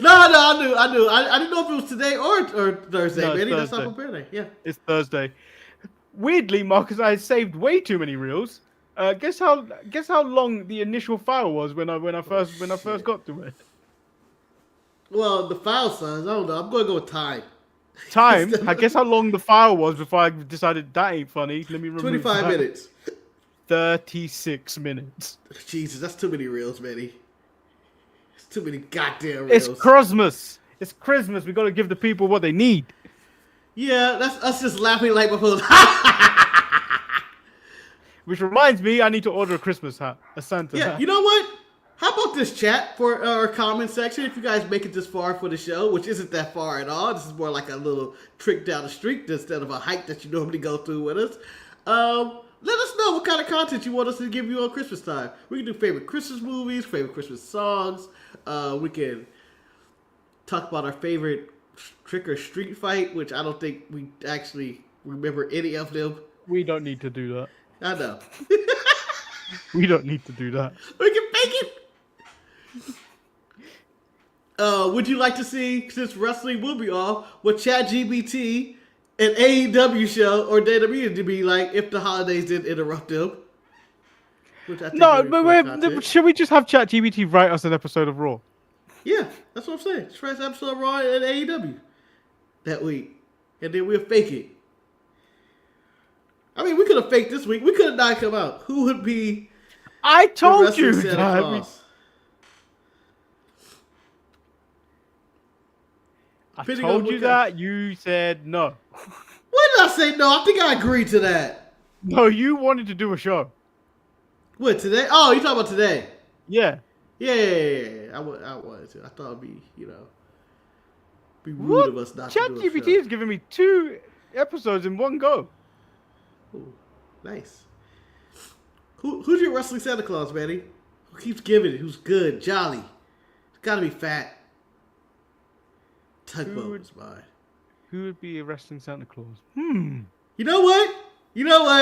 No, I knew. I didn't know if it was today or Thursday. No, Manny, that's Thursday. not my birthday. Yeah. It's Thursday. Weirdly, Marcus, I saved way too many reels. Guess how long the initial file was when I first got to it. Well, the file size, I don't know. I'm going to go with time. Time? I guess how long the file was before I decided that ain't funny. Let me remove 25 minutes. 36 minutes. Jesus, that's too many reels, Manny. It's too many goddamn reels. It's Christmas. It's Christmas. We got to give the people what they need. Yeah, that's us just laughing like before. Which reminds me, I need to order a Christmas hat, a Santa Yeah, hat. you know what? How about this chat for our comment section? If you guys make it this far for the show, which isn't that far at all, this is more like a little trick down the street instead of a hike that you normally go through with us. Let us know what kind of content you want us to give you on Christmas time. We can do favorite Christmas movies, favorite Christmas songs. We can talk about our favorite trick or street fight, which I don't think we actually remember any of them. We don't need to do that. I know. We don't need to do that. We can make it. Would you like to see, since wrestling will be off, what ChatGPT an AEW show or WWE to be like if the holidays didn't interrupt them? Which I think No, would be fun content. should we just have ChatGPT write us an episode of Raw? Yeah, that's what I'm saying. Just write an episode of Raw and AEW that week, and then we'll fake it. I mean, we could have faked this week. We could have not come out. Who would be? I the told wrestling you Santa that. Claus? I Depending told on you what that. You said no. When did I say no? I think I agreed to that. No, you wanted to do a show. What, today? Oh, you talking about today? Yeah. Yeah. I wanted to. I thought it'd be, be rude What? of us not to do a ChatGPT show. is giving me 2 episodes in one go. Ooh, nice. Who's your wrestling Santa Claus, Manny? Who keeps giving it? Who's good? Jolly. It's gotta be fat. Tugboat is mine. Who would be a wrestling Santa Claus? You know what?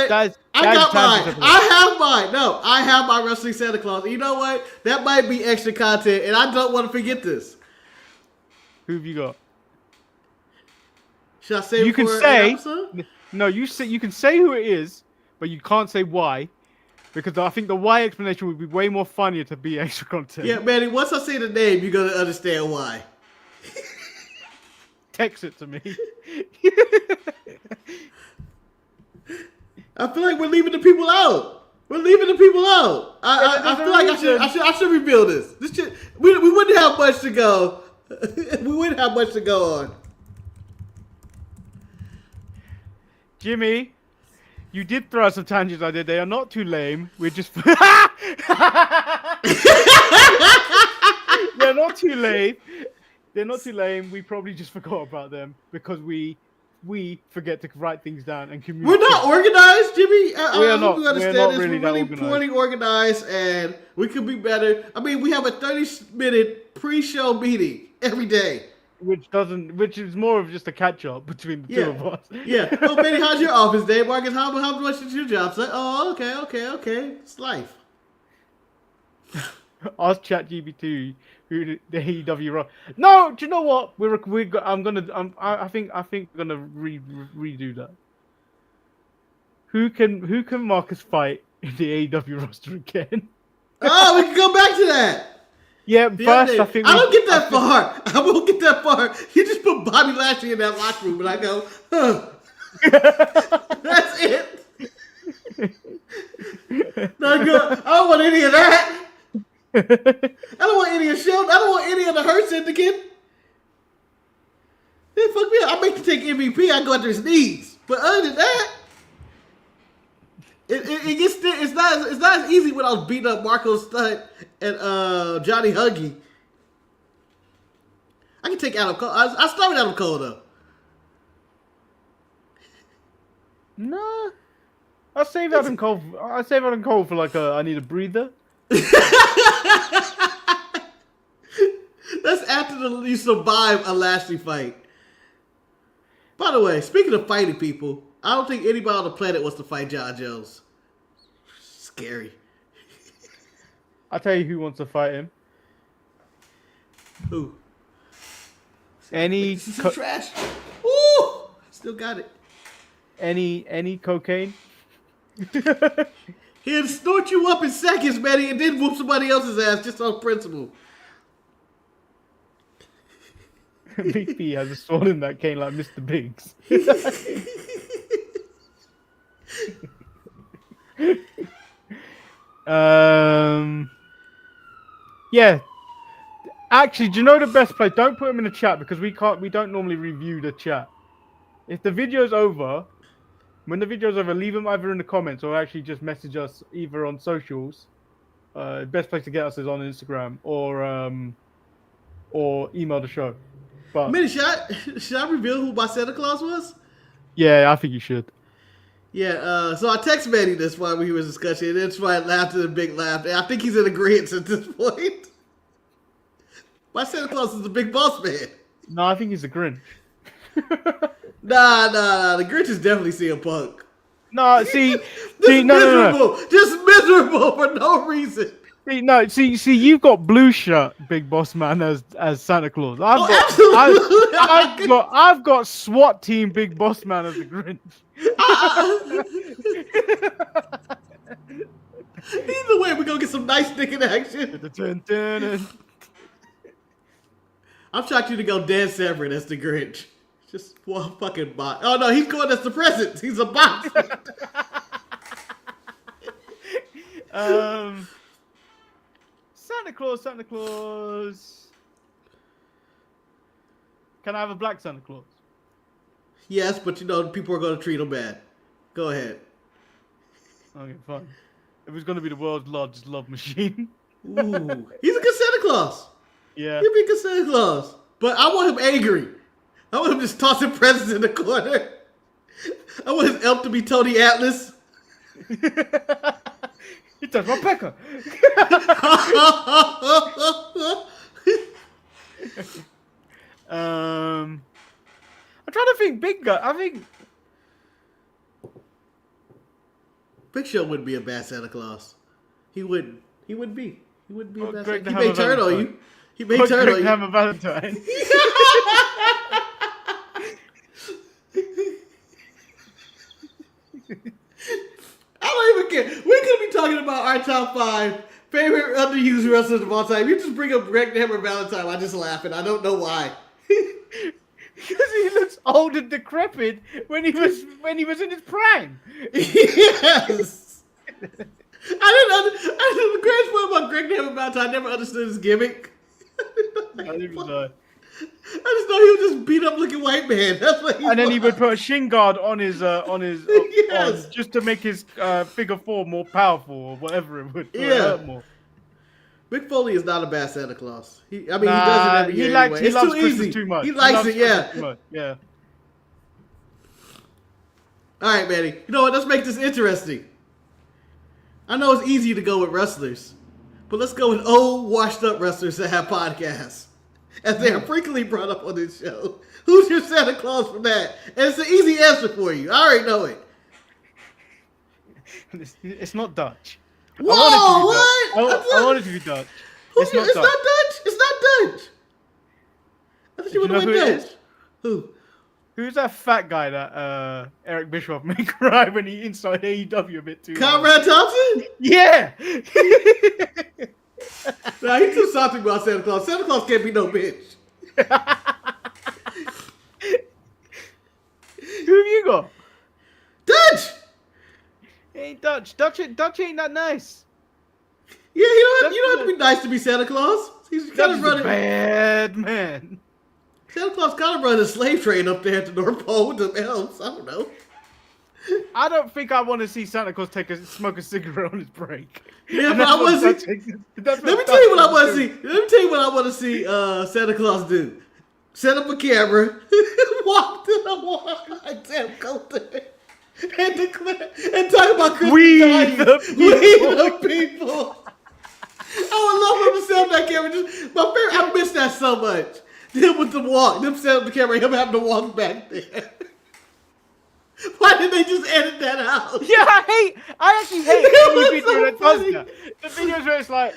Guys, I got mine. I have mine. No, I have my wrestling Santa Claus. You know what? That might be extra content, and I don't want to forget this. Who have you got? Should I say You it can for an say episode? no. You can say who it is, but you can't say why, because I think the why explanation would be way more funnier to be extra content. Yeah, Manny, once I say the name, you're going to understand why. Text it to me. I feel like we're leaving the people out. I feel like I should reveal this. We wouldn't have much to go. We wouldn't have much to go on. Jimmy, you did throw out some tangents I did. They are not too lame. We're just they're not too lame. They're not too lame. We probably just forgot about them because we forget to write things down and communicate. We're not organized, Jimmy. We are not. We're Really really poorly organized, and we could be better. I mean, we have a 30-minute pre-show meeting every day. Which is more of just a catch up between the two of us. Yeah. Oh, Manny, how's your office day? Marcus, how much is your job? Say, oh, okay. It's life. Ask ChatGPT who the AEW Raw. No, do you know what? I think we're gonna redo that. Who can Marcus fight in the AEW roster again? Oh, we can go back to that. Yeah, first I think I don't get that far. I won't get that far. You just put Bobby Lashley in that locker room, and I go, huh. That's it. Not good. I don't want any of that. I don't want any of Sheldon. I don't want any of the Hurt Syndicate. Then fuck me up. I make you take MVP. I go after his knees. But other than that, it's not as easy when I was beating up Marco Stunt and Johnny Huggy. I can take Adam Cole. I start with Adam Cole though. Nah. I'll save Adam Cole. I'll save Adam Cole for like I need a breather. That's after you survive a Lashley fight. By the way, speaking of fighting people, I don't think anybody on the planet wants to fight John Jones. Scary. I'll tell you who wants to fight him. Who? Any trash. Ooh, still got it. Any cocaine? He'll snort you up in seconds, Manny, and then whoop somebody else's ass just on principle. Big P has a sword in that cane like Mr. Biggs. Yeah. Actually, do you know the best place? Don't put him in the chat because we don't normally review the chat. If the video's over, When the video's over, leave them either in the comments or actually just message us either on socials. Best place to get us is on Instagram or email the show. But Manny, should I reveal who my Santa Claus was? yeah, I think you should. Yeah, so I text Manny this while we was discussing it. That's why I laughed at a big laugh. And I think he's in agreement at this point. My Santa Claus is the big boss man. No, I think he's a Grinch. Nah. The Grinch is definitely CM Punk. No, see, No. Just miserable for no reason. See, you've got blue shirt, Big Boss Man, as Santa Claus. Absolutely. I've got SWAT team, Big Boss Man as the Grinch. Either way, we're gonna get some nice dick in action. I'm shocked you to go Dan Severn as the Grinch. Just one fucking bot. Oh no, he's going as the present. He's a bot. Santa Claus. Can I have a black Santa Claus? Yes, but you know people are going to treat him bad. Go ahead. Okay, fine. If it's going to be the world's largest love machine. Ooh, he's a good Santa Claus. Yeah. He'll be a good Santa Claus. But I want him angry. I want him just tossing presents in the corner. I want his elf to be Tony Atlas. He touched my pecker. I'm trying to think big guy. I think Big Show wouldn't be a bad Santa Claus. He wouldn't. He wouldn't be. He wouldn't be a bad Santa Claus. He may turn on you. He may turn on you. Have a Valentine. I don't even care. We could be talking about our top 5 favorite underused wrestlers of all time. You just bring up Greg the Hammer Valentine. I just laugh, and I don't know why. Because he looks old and decrepit when he was in his prime. Yes. The greatest part about Greg the Hammer Valentine, I never understood his gimmick. I just know he was just beat up looking white man. That's what he was. And then he would put a shin guard on his yes. just to make his figure 4 more powerful or whatever it would. Yeah. More. Mick Foley is not a bad Santa Claus. He does it every year. He it's loves too Christmas easy. too much. He likes it, yeah. Too much. Yeah. All right, Manny. You know what? Let's make this interesting. I know it's easy to go with wrestlers, but let's go with old, washed-up wrestlers that have podcasts, as they are frequently brought up on this show. Who's your Santa Claus for that? And it's an easy answer for you. I already know it. It's not Dutch. Whoa, I want it to be Dutch. It's not Dutch. It's not Dutch. I thought you would have went Dutch. Who? Who's that fat guy that Eric Bischoff made cry when he inside AEW a bit too? Conrad Thompson? Yeah. Nah, he's too salty about Santa Claus. Santa Claus can't be no bitch. Who have you got? Dutch. He ain't Dutch. Dutch ain't that nice. Yeah, you don't have to be nice to be Santa Claus. He's kind of running. Bad man. Santa Claus kind of running a slave train up there at the North Pole with them elves. I don't know. I don't think I want to see Santa Claus smoke a cigarette on his break. Yeah, but I want to see. Let me tell you what I want to see. Let me tell you what I want to see Santa Claus do. Set up a camera, walk to the wall like Sam Coulter, and declare and talk about Christmas. We the people. I would love him to set up that camera. I miss that so much. Them with the walk, them set up the camera, him having to walk back there. Why did they just edit that out? Yeah, I actually hate any video that does that. The videos where it's like,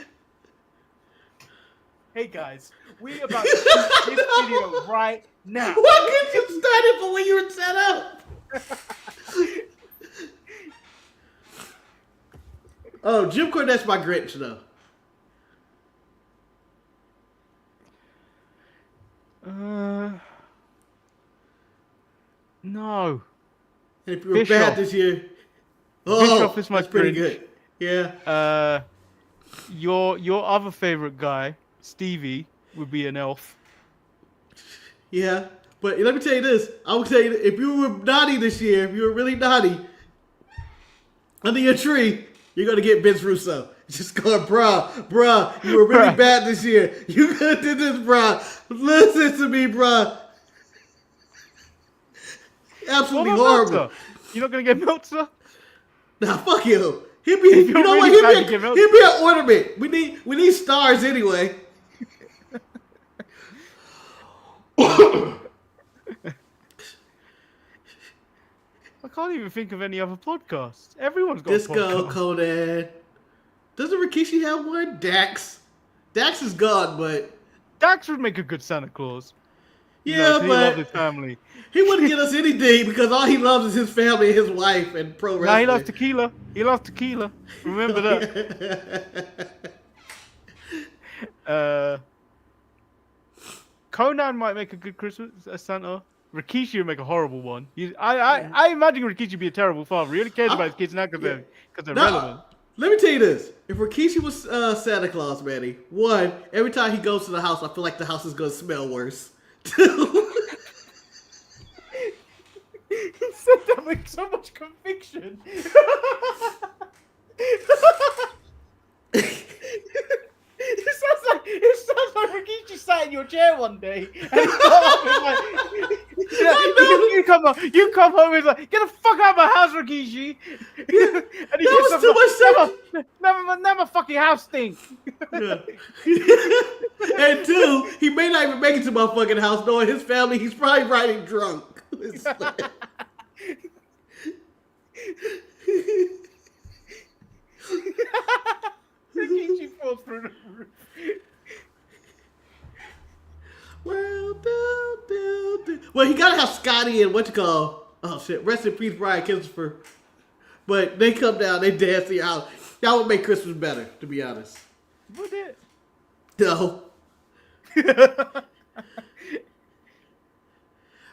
hey guys, we about to shoot this video right now. Why couldn't you start it for when you were set up? Oh, Jim Cornette's my Grinch though. No. And if you were bad this year, Bischoff is my that's pretty Grinch. good. Yeah. Your other favorite guy, Stevie, would be an elf. Yeah. But let me tell you this. I will tell you, if you were naughty this year, if you were really naughty, under your tree, you're going to get Vince Russo. Just going, bruh, you were really bad this year. You could have did this, bruh. Listen to me, bruh. Absolutely horrible. Meltzer? You're not going to get Meltzer? Nah, fuck him. He'll be, you know what? He'll be an ornament. We need stars anyway. I can't even think of any other podcasts. Everyone's got Disco, a podcast. Conan. Doesn't Rikishi have one? Dax is gone, but Dax would make a good Santa Claus. Yeah, he but loves his family. He wouldn't get us anything because all he loves is his family and his wife and pro wrestling. Nah, he loves tequila. He loves tequila. Remember that. Conan might make a good Christmas Santa. Rikishi would make a horrible one. I imagine Rikishi would be a terrible father. He only cares about his kids now because they're relevant. Let me tell you this. If Rikishi was Santa Claus, Manny, one, every time he goes to the house, I feel like the house is going to smell worse. Two, he said that with so much conviction. It sounds like Rikishi sat in your chair one day and he got up and like, you come home and he's like, get the fuck out of my house, Rikishi. And he that was too much. Never fucking house stink. Yeah. And two, he may not even make it to my fucking house knowing his family. He's probably riding drunk. Rikishi falls through the roof. Well, he gotta have Scotty and oh shit, rest in peace, Brian Christopher. But they come down, they dance to your house. That would make Christmas better, to be honest. Would it? No. This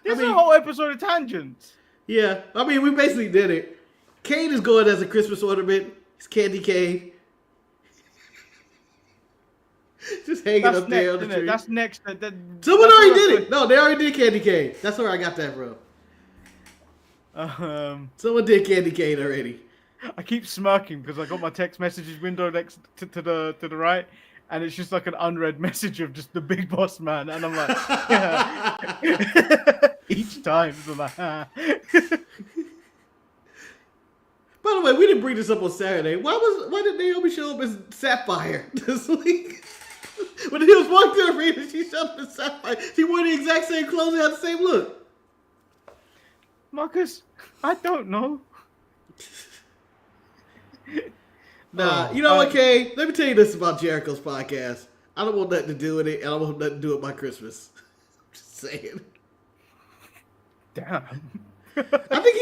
is a whole episode of tangents. Yeah, I mean, we basically did it. Kane is going as a Christmas ornament. It's Candy Cane. Just hanging up there on the tree. That's next. Someone already did it. No, they already did Candy Cane. That's where I got that from. Someone did Candy Cane already. I keep smirking because I got my text messages window next to the right, and it's just like an unread message of just the big boss man, and I'm like, yeah. Each time, so I'm like, ah. By the way, we didn't bring this up on Saturday. Why did Naomi show up as Sapphire this week? When he was walking to the arena, she showed up as Sapphire. She wore the exact same clothes and had the same look. Marcus, I don't know. Nah, you know what, Kay? Let me tell you this about Jericho's podcast. I don't want nothing to do with it, and I don't want nothing to do with my Christmas. Just saying. Damn. I think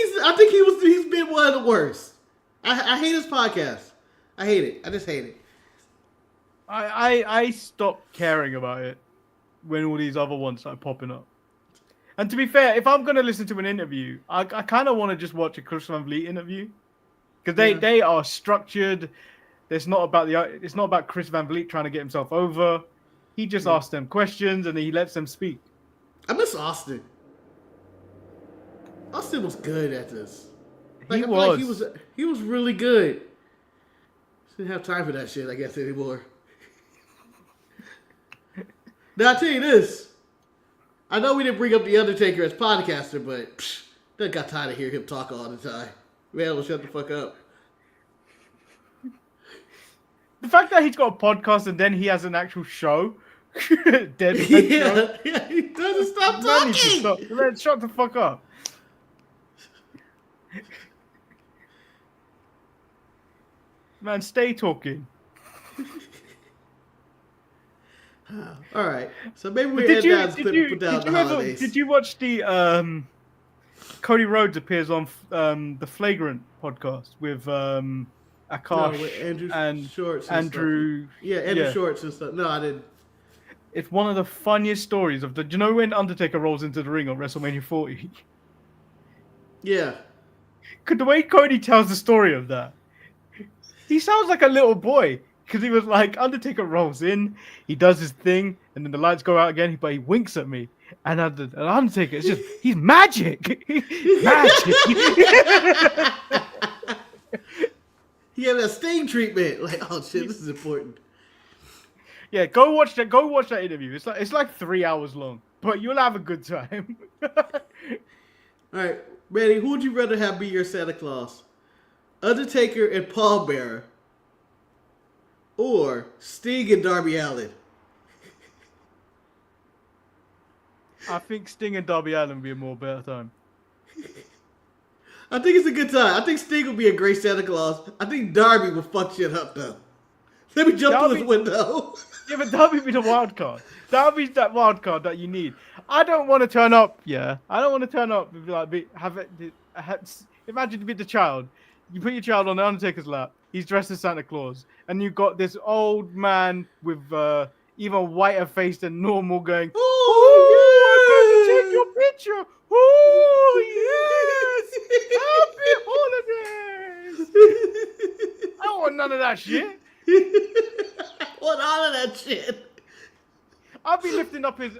he's been one of the worst. I hate his podcast. I hate it. I just hate it. I stopped caring about it when all these other ones started popping up. And to be fair, if I'm gonna listen to an interview, I kind of want to just watch a Chris Van Vliet interview because they are structured. It's not about Chris Van Vliet trying to get himself over. He just asks them questions and he lets them speak. I miss Austin. Austin was good at this. He was. Like he was really good. Didn't have time for that shit, I guess, anymore. Now, I'll tell you this. I know we didn't bring up The Undertaker as podcaster, but I got tired of hearing him talk all the time. Man, will shut the fuck up. The fact that he's got a podcast and then he has an actual show. Dead show. Yeah, he doesn't stop talking. Let's shut the fuck up. Man, stay talking. All right, so maybe we head down and put down the holidays. Did you watch the Cody Rhodes appears on the Flagrant podcast with Akash with and Shorts Andrew? Andrew Shorts and stuff. No, I didn't. It's one of the funniest stories of do you know when Undertaker rolls into the ring on WrestleMania 40? Yeah. The way Cody tells the story of that, he sounds like a little boy. Because he was like, Undertaker rolls in, he does his thing, and then the lights go out again, but he winks at me. And the Undertaker, it's just, he's magic. Magic. He had a Sting treatment. Like, oh shit, this is important. Yeah, go watch that. Go watch that interview. It's like 3 hours long, but you'll have a good time. All right, Manny, who would you rather have be your Santa Claus? Undertaker and Pallbearer, or Sting and Darby Allin? I think Sting and Darby Allin would be a more better time. I think it's a good time. I think Sting would be a great Santa Claus. I think Darby would fuck shit up though. Let me jump through this window. Yeah, but Darby be the wild card. Darby's that wild card that you need. I don't want to turn up. Yeah, I don't want to turn up. And imagine to be the child. You put your child on the Undertaker's lap. He's dressed as Santa Claus, and you've got this old man with even whiter face than normal going. Oh, I'm going to take your picture. Oh yes, happy holidays. I don't want none of that shit. I want all of that shit. I'll be lifting up his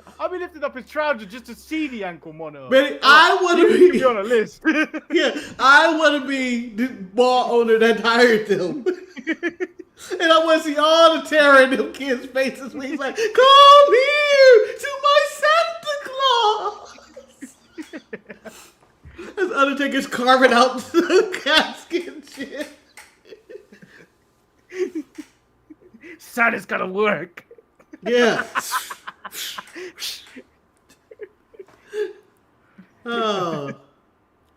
trousers just to see the ankle monitor. Man, I want to be on a list. Yeah, I want to be the bar owner that hired them. And I want to see all the terror in them kids' faces when he's like, "Come here to my Santa Claus." As Undertaker's carving out the casket and shit. Santa's gotta work. Yeah. Oh.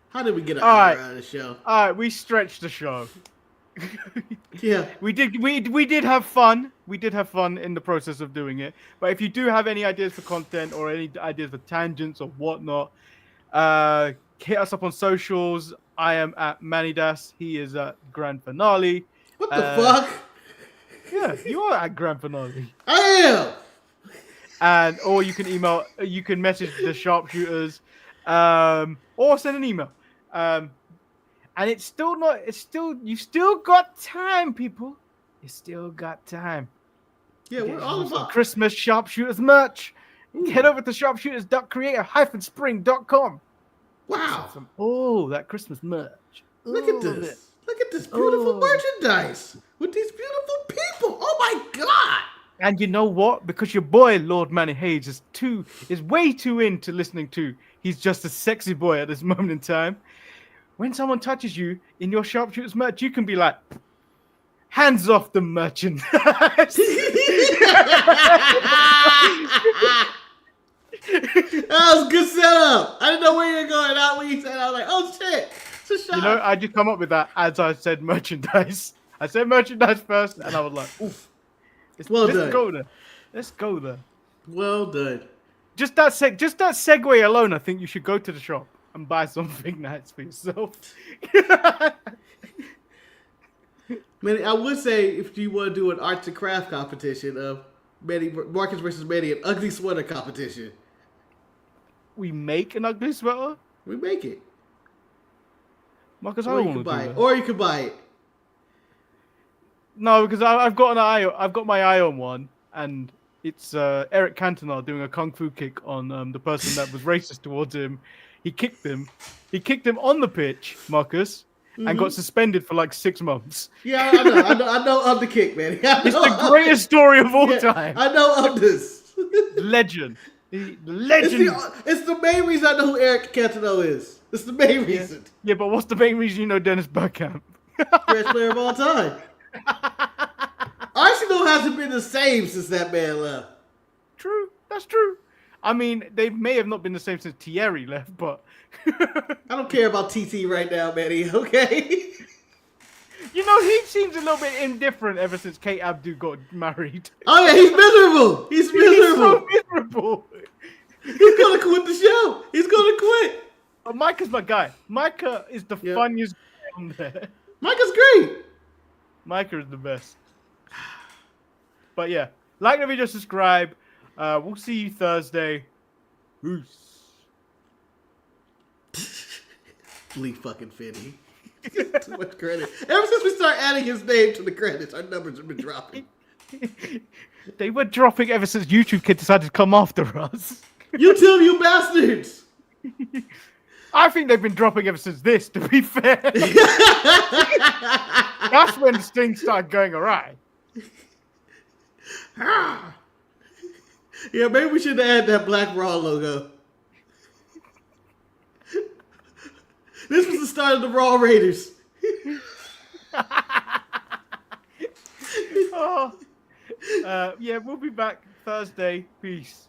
How did we get an hour out of the show? All right, we stretched the show. Yeah. We did have fun. We did have fun in the process of doing it. But if you do have any ideas for content or any ideas for tangents or whatnot, hit us up on socials. I am at Manny Das. He is at Grand Finale. What the fuck? Yeah, you are at Grand Finale. I am. Or you can message the sharpshooters, or send an email. And you've still got time, people. You still got time. Yeah, we're all about Christmas sharpshooters merch. Ooh. Head over to sharpshooters.creator-spring.com. Wow. That Christmas merch. Look at this. Look at this beautiful merchandise with these beautiful people. Oh my God. And you know what? Because your boy, Lord Manny Hayes, is way too into listening to He's Just a Sexy Boy at this moment in time. When someone touches you in your sharpshooters merch, you can be like, hands off the merchandise. That was a good setup. I didn't know where you were going out when you said. I was like, oh shit. It's a shot. You know, I just come up with that as I said merchandise. I said merchandise first, and I was like, oof. Let's go there. Let's go there. Well done. Just that segue alone, I think you should go to the shop and buy something nice for yourself. Manny, I would say if you want to do an arts and craft competition of Marcus versus Manny, an ugly sweater competition. We make an ugly sweater? We make it. Marcus, I don't want to buy it. Or you could buy it. No, because I've got my eye on one, and it's Eric Cantona doing a kung fu kick on the person that was racist towards him. He kicked him on the pitch, Marcus, and got suspended for like 6 months. Yeah, I know of the kick, man. It's the greatest story of all time. I know of this. Legend. The legend. It's the main reason I know who Eric Cantona is. It's the main reason. Yeah, but what's the main reason you know Dennis Bergkamp? Best player of all time. Arsenal hasn't been the same since that man left. True. That's true. I mean, they may have not been the same since Thierry left, but... I don't care about TT right now, Manny, okay? You know, he seems a little bit indifferent ever since Kate Abdu got married. Oh, yeah, he's miserable. He's miserable. He's so miserable. He's going to quit the show. He's going to quit. Oh, Micah's my guy. Micah is the funniest guy on there. Micah's great. Micah is the best. But yeah, like the video, subscribe. We'll see you Thursday. Peace. Bleak fucking Finny. Too much credit. Ever since we started adding his name to the credits, our numbers have been dropping. They were dropping ever since YouTube Kid decided to come after us. YouTube, you bastards. I think they've been dropping ever since this, to be fair. That's when things started going awry. Yeah, maybe we should add that Black Raw logo. This was the start of the Raw Raiders. Yeah, we'll be back Thursday. Peace.